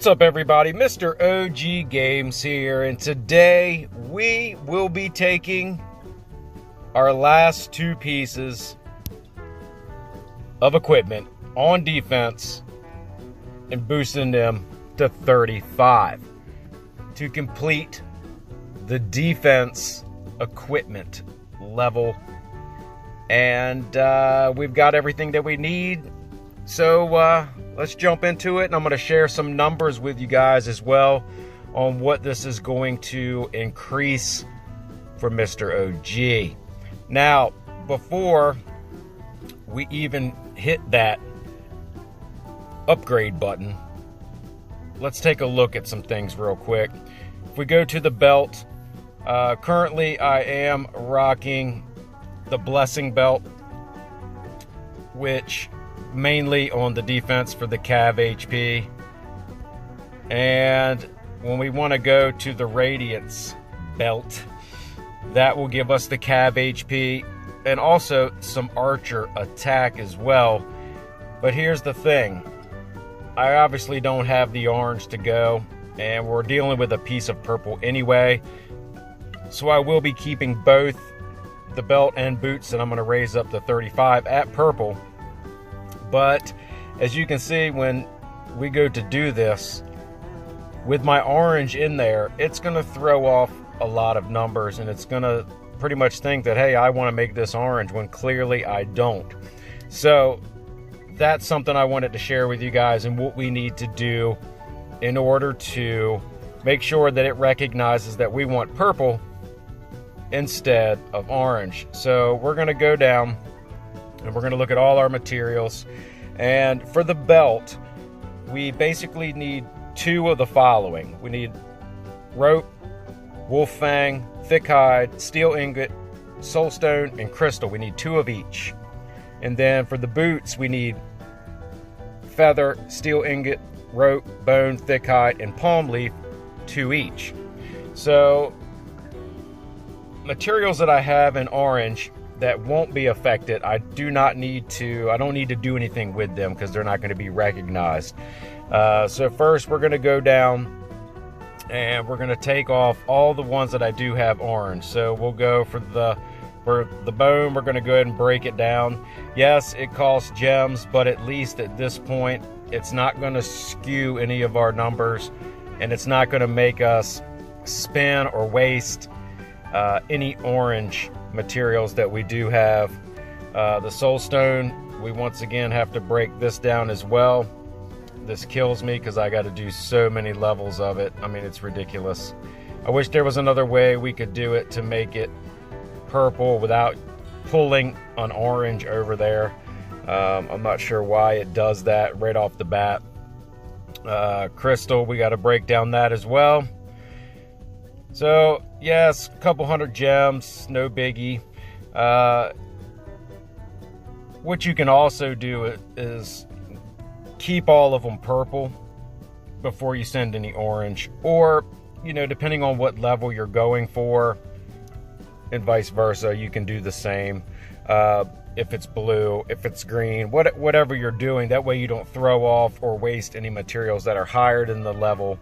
What's up, everybody? Mr. OG Games here, and today we will be taking our last two pieces of equipment on defense and boosting them to 35 to complete the defense equipment level. And we've got everything that we need, so let's jump into it, and I'm going to share some numbers with you guys as well on what this is going to increase for Mr. OG. Now, before we even hit that upgrade button, let's take a look at some things real quick. If we go to the belt, currently I am rocking the Blessing belt, which mainly on the defense for the cav HP. And when we want to go to the radiance belt, that will give us the cav HP and also some archer attack as well. But here's the thing, I obviously don't have the orange to go, and we're dealing with a piece of purple anyway, so I will be keeping both the belt and boots, and I'm going to raise up to 35 at purple. But as you can see, when we go to do this with my orange in there, it's going to throw off a lot of numbers, and it's going to pretty much think that, hey, I want to make this orange when clearly I don't. So that's something I wanted to share with you guys, and what we need to do in order to make sure that it recognizes that we want purple instead of orange. So we're going to go down and we're going to look at all our materials. And for the belt, we basically need two of the following. We need rope, wolf fang, thick hide, steel ingot, soulstone, and crystal. We need two of each. And then for the boots, we need feather, steel ingot, rope, bone, thick hide, and palm leaf, two each. So materials that I have in orange that won't be affected, I don't need to do anything with them because they're not going to be recognized. So first we're going to go down and we're going to take off all the ones that I do have orange. So we'll go for the bone. We're going to go ahead and break it down. Yes, it costs gems, but at least at this point it's not going to skew any of our numbers, and it's not going to make us spend or waste any orange materials that we do have. The soulstone, we once again have to break this down as well. This kills me because I got to do so many levels of it. I mean, it's ridiculous. I wish there was another way we could do it to make it purple without pulling an orange over there. I'm not sure why it does that right off the bat. Crystal, we got to break down that as well. So yes, a couple hundred gems, no biggie. What you can also do is keep all of them purple before you send any orange, or, you know, depending on what level you're going for, and vice versa, you can do the same. If it's blue, if it's green, whatever you're doing, that way you don't throw off or waste any materials that are higher than the level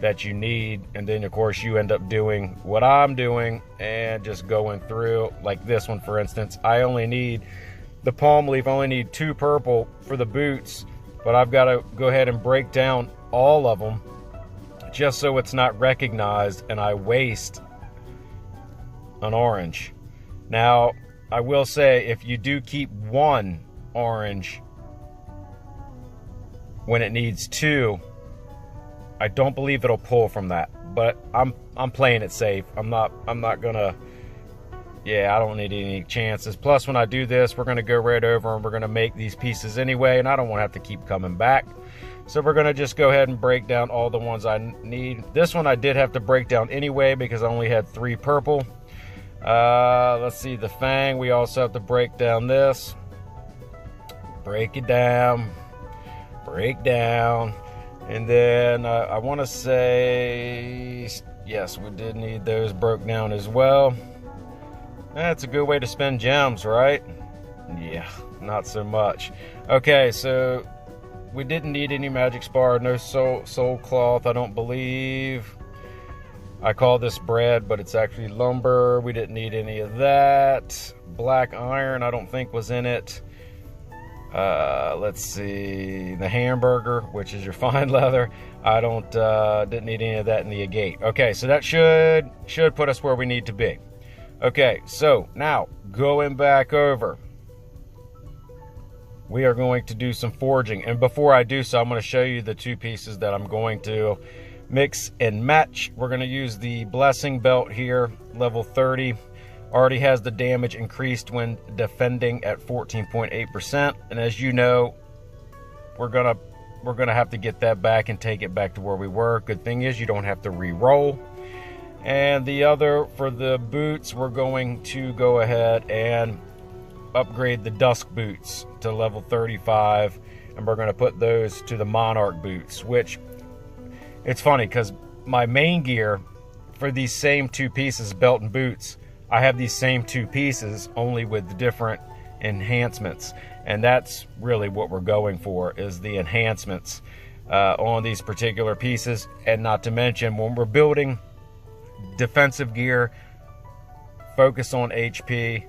that you need. And then of course you end up doing what I'm doing and just going through, like this one for instance. I only need the palm leaf, I only need two purple for the boots, but I've got to go ahead and break down all of them just so it's not recognized and I waste an orange. Now I will say, if you do keep one orange when it needs two, I don't believe it'll pull from that, but I'm playing it safe. I'm not gonna, yeah, I don't need any chances. Plus, when I do this, we're gonna go right over and we're gonna make these pieces anyway, and I don't want to have to keep coming back. So we're gonna just go ahead and break down all the ones I need. This one I did have to break down anyway because I only had 3 purple. Let's see, the fang, we also have to break down this. Break it down. Break down. And then I want to say, yes, we did need those broke down as well. That's a good way to spend gems, right? Yeah, not so much. Okay, so we didn't need any magic spar, no soul cloth, I don't believe. I call this bread, but it's actually lumber. We didn't need any of that. Black iron, I don't think was in it. Let's see, the hamburger, which is your fine leather. I didn't need any of that in the agate. Okay, so that should put us where we need to be. Okay, so now going back over, we are going to do some forging. And before I do so, I'm going to show you the two pieces that I'm going to mix and match. We're going to use the blessing belt here, level 30. Already has the damage increased when defending at 14.8%. And as you know, we're gonna have to get that back and take it back to where we were. Good thing is you don't have to re-roll. And the other, for the boots, we're going to go ahead and upgrade the dusk boots to level 35, and we're going to put those to the monarch boots, which it's funny because my main gear for these same two pieces, belt and boots, I have these same two pieces only with different enhancements, and that's really what we're going for, is the enhancements on these particular pieces. And not to mention, when we're building defensive gear, focus on HP.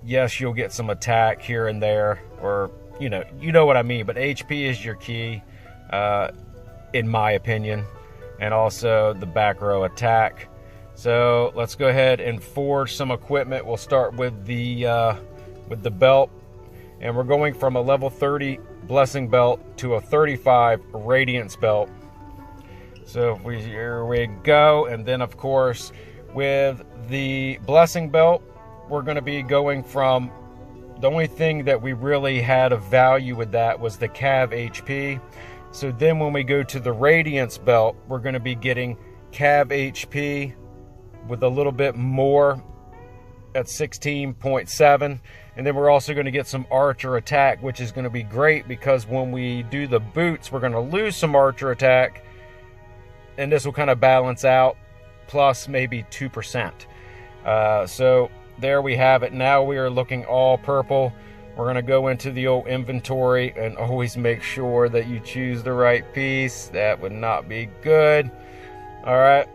Yes, you'll get some attack here and there, or you know what I mean, but HP is your key, in my opinion, and also the back row attack. So let's go ahead and forge some equipment. We'll start with the belt, and we're going from a level 30 blessing belt to a 35 radiance belt. So here we go. And then of course with the blessing belt, we're going to be going from, the only thing that we really had of value with that was the cav HP. So then when we go to the radiance belt, we're going to be getting cav HP with a little bit more at 16.7. And then we're also going to get some archer attack, which is going to be great because when we do the boots, we're going to lose some archer attack, and this will kind of balance out, plus maybe 2%. So there we have it. Now we are looking all purple. We're going to go into the old inventory, and always make sure that you choose the right piece. That would not be good. All right,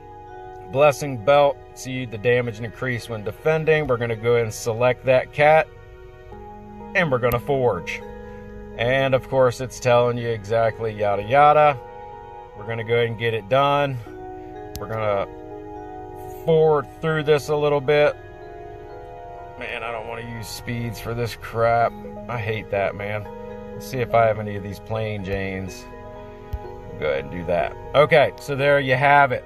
blessing belt, see the damage increase when defending. We're going to go ahead and select that cat, and we're going to forge. And of course it's telling you exactly yada yada. We're going to go ahead and get it done. We're going to forward through this a little bit. Man, I don't want to use speeds for this crap. I hate that, man. Let's see if I have any of these plain Janes. Go ahead and do that. Okay, so there you have it.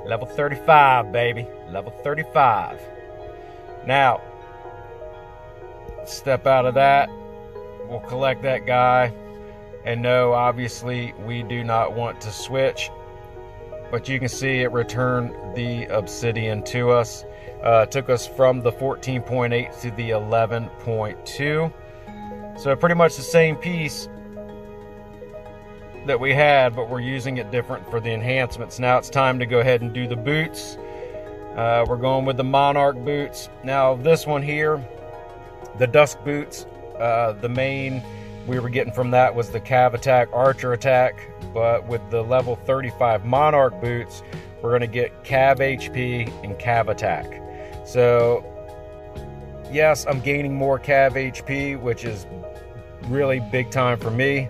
Level 35, baby. Level 35. Now, step out of that. We'll collect that guy. And no, obviously, we do not want to switch. But you can see it returned the obsidian to us. Took us from the 14.8 to the 11.2. So pretty much the same piece that we had, but we're using it different for the enhancements. Now it's time to go ahead and do the boots. We're going with the monarch boots. Now this one here, the dusk boots, the main we were getting from that was the cav attack, archer attack, but with the level 35 monarch boots, we're going to get cav HP and cav attack. So yes, I'm gaining more cav HP, which is really big time for me.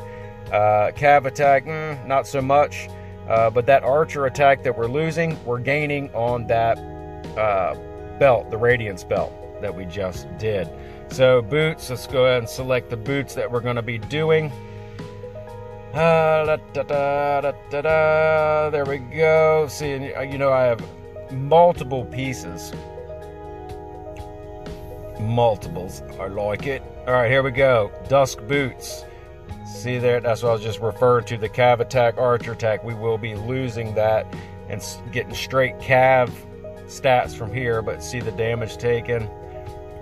Cav attack, not so much, but that archer attack that we're losing, we're gaining on that belt, the radiance belt that we just did. So boots, let's go ahead and select the boots that we're going to be doing. There we go. See, you know, I have multiple pieces. Multiples, I like it. All right, here we go. Dusk boots. See there, that's what I was just referring to, the cav attack, archer attack. We will be losing that and getting straight cav stats from here, but see the damage taken.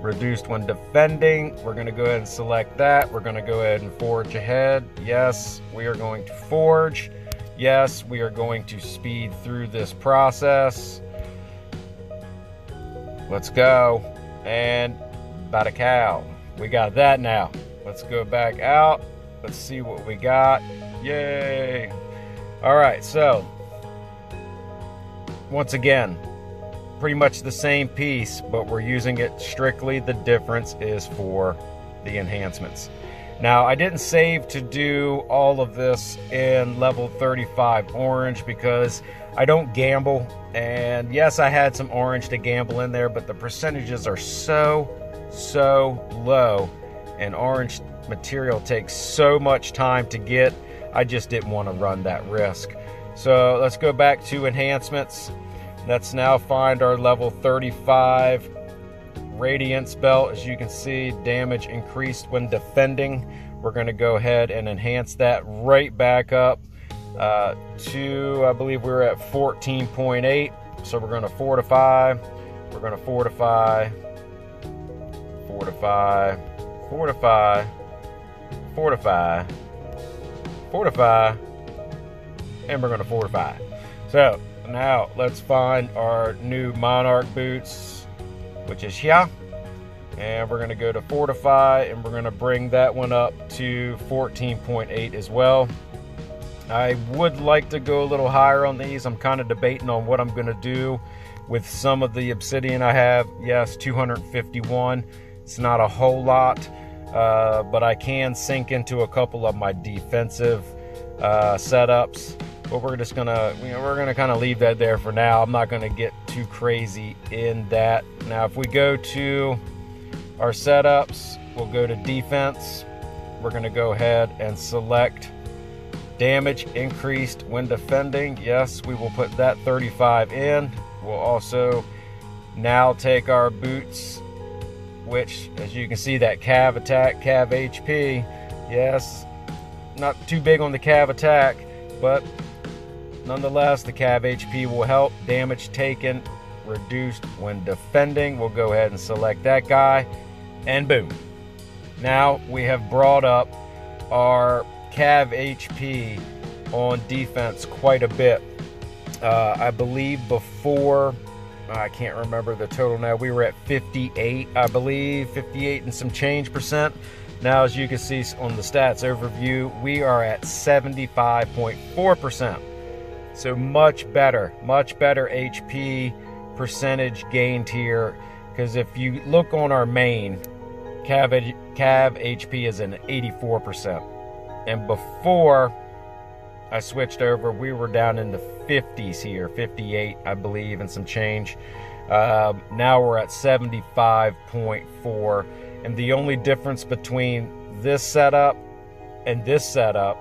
Reduced when defending. We're going to go ahead and select that. We're going to go ahead and forge ahead. Yes, we are going to forge. Yes, we are going to speed through this process. Let's go. And bada cow, we got that now. Let's go back out. Let's see what we got. Yay. All right, so once again, pretty much the same piece, but we're using it strictly. The difference is for the enhancements. Now, I didn't save to do all of this in level 35 orange because I don't gamble. And yes, I had some orange to gamble in there, but the percentages are so low, and orange material takes so much time to get. I just didn't want to run that risk. So let's go back to enhancements. Let's now find our level 35 radiance belt. As you can see, damage increased when defending. We're going to go ahead and enhance that right back up to, I believe we were at 14.8. So we're going to fortify. We're going to fortify, fortify, fortify, fortify, fortify, and we're going to fortify. So now let's find our new monarch boots, which is here. And we're going to go to fortify, and we're going to bring that one up to 14.8 as well. I would like to go a little higher on these. I'm kind of debating on what I'm going to do with some of the obsidian I have. Yes, 251. It's not a whole lot, but I can sink into a couple of my defensive setups. But we're just gonna, we're gonna kind of leave that there for now. I'm not gonna get too crazy in that. Now, if we go to our setups, we'll go to defense. We're gonna go ahead and select damage increased when defending. Yes, we will put that 35 in. We'll also now take our boots, which, as you can see, that cav attack, cav HP. Yes, not too big on the cav attack, but nonetheless, the cav HP will help. Damage taken reduced when defending. We'll go ahead and select that guy, and boom. Now we have brought up our cav HP on defense quite a bit. I believe before, I can't remember the total now, we were at 58, I believe, 58 and some change percent. Now, as you can see on the stats overview, we are at 75.4%. So much better HP percentage gained here. Because if you look on our main, cav HP is an 84%. And before I switched over, we were down in the 50s here, 58, I believe, and some change. Now we're at 75.4. And the only difference between this setup and this setup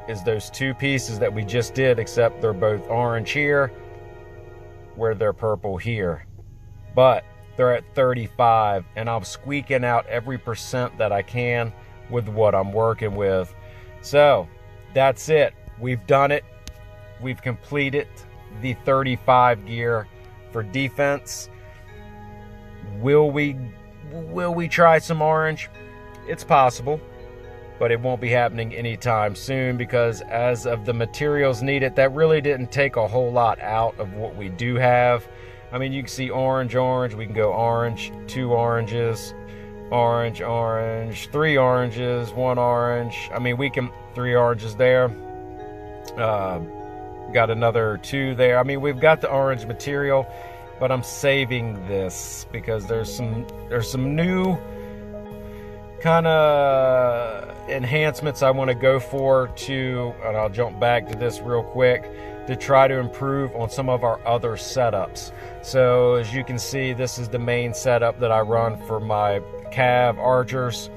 is those two pieces that we just did, except they're both orange here, where they're purple here. But they're at 35, and I'm squeaking out every percent that I can with what I'm working with. So that's it. We've done it. We've completed the 35 gear for defense. Will we try some orange? It's possible, but it won't be happening anytime soon, because as of the materials needed, that really didn't take a whole lot out of what we do have. I mean, you can see orange, we can go orange, 2 oranges, orange, orange, 3 oranges, 1 orange. I mean, we can 3 oranges there. Got another 2 there. I mean, we've got the orange material, but I'm saving this because there's some new kind of enhancements I want to go for to, and I'll jump back to this real quick, to try to improve on some of our other setups. So as you can see, this is the main setup that I run for my cav archers.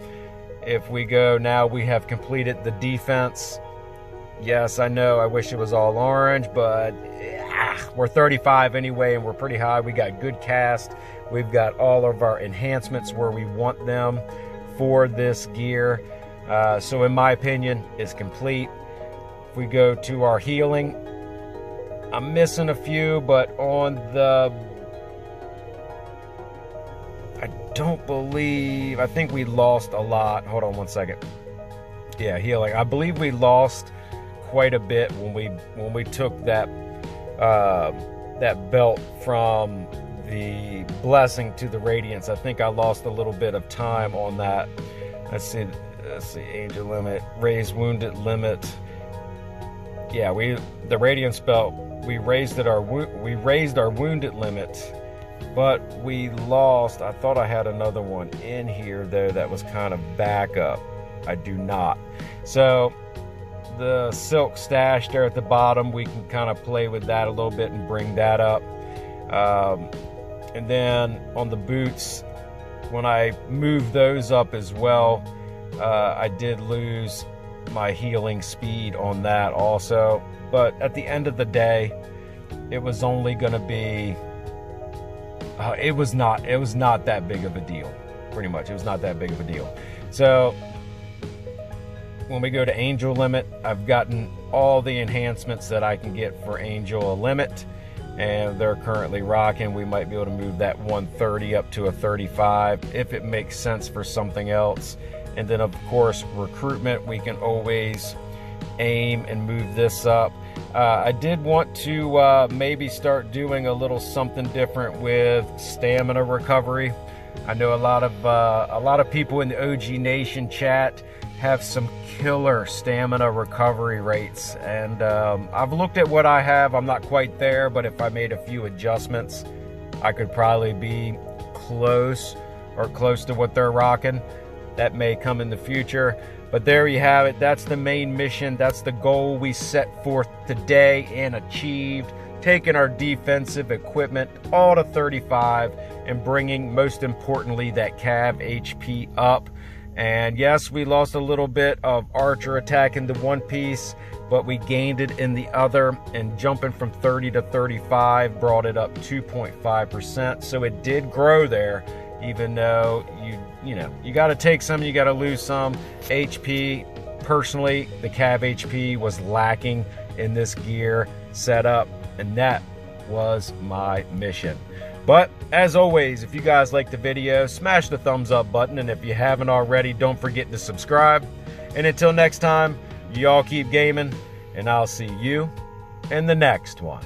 If we go now, we have completed the defense. Yes, I know, I wish it was all orange, but we're 35 anyway, and we're pretty high. We got good cast. We've got all of our enhancements where we want them for this gear. So in my opinion, it's complete. If we go to our healing, I'm missing a few, but on the, I think we lost a lot. Hold on one second. Yeah, healing. I believe we lost quite a bit when we took that that belt from the blessing to the radiance. I think I lost a little bit of time on that. Let's see, let's see, angel limit, raise wounded limit. Yeah, the radiance belt, we raised our wounded limit, but we lost. I thought I had another one in here though that was kind of backup. I do not. So the silk stash there at the bottom, we can kind of play with that a little bit and bring that up. And then on the boots, when I moved those up as well, I did lose my healing speed on that also. But at the end of the day, it was only going to be, it was not that big of a deal. Pretty much, it was not that big of a deal. So when we go to angel limit, I've gotten all the enhancements that I can get for angel limit, and they're currently rocking. We might be able to move that 130 up to a 35 if it makes sense for something else. And then of course recruitment, we can always aim and move this up. I did want to maybe start doing a little something different with stamina recovery. I know a lot of people in the OG Nation chat have some killer stamina recovery rates, and I've looked at what I have. I'm not quite there, but if I made a few adjustments, I could probably be close to what they're rocking. That may come in the future, but there you have it. That's the main mission. That's the goal we set forth today and achieved, taking our defensive equipment all to 35 and bringing, most importantly, that cav HP up. And yes, we lost a little bit of archer attack in the one piece, but we gained it in the other, and jumping from 30 to 35 brought it up 2.5%. So it did grow there, even though you know, you got to take some, you got to lose some. HP, personally, the cav HP was lacking in this gear setup, and that was my mission. But as always, if you guys like the video, smash the thumbs up button, and if you haven't already, don't forget to subscribe. And until next time, y'all keep gaming, and I'll see you in the next one.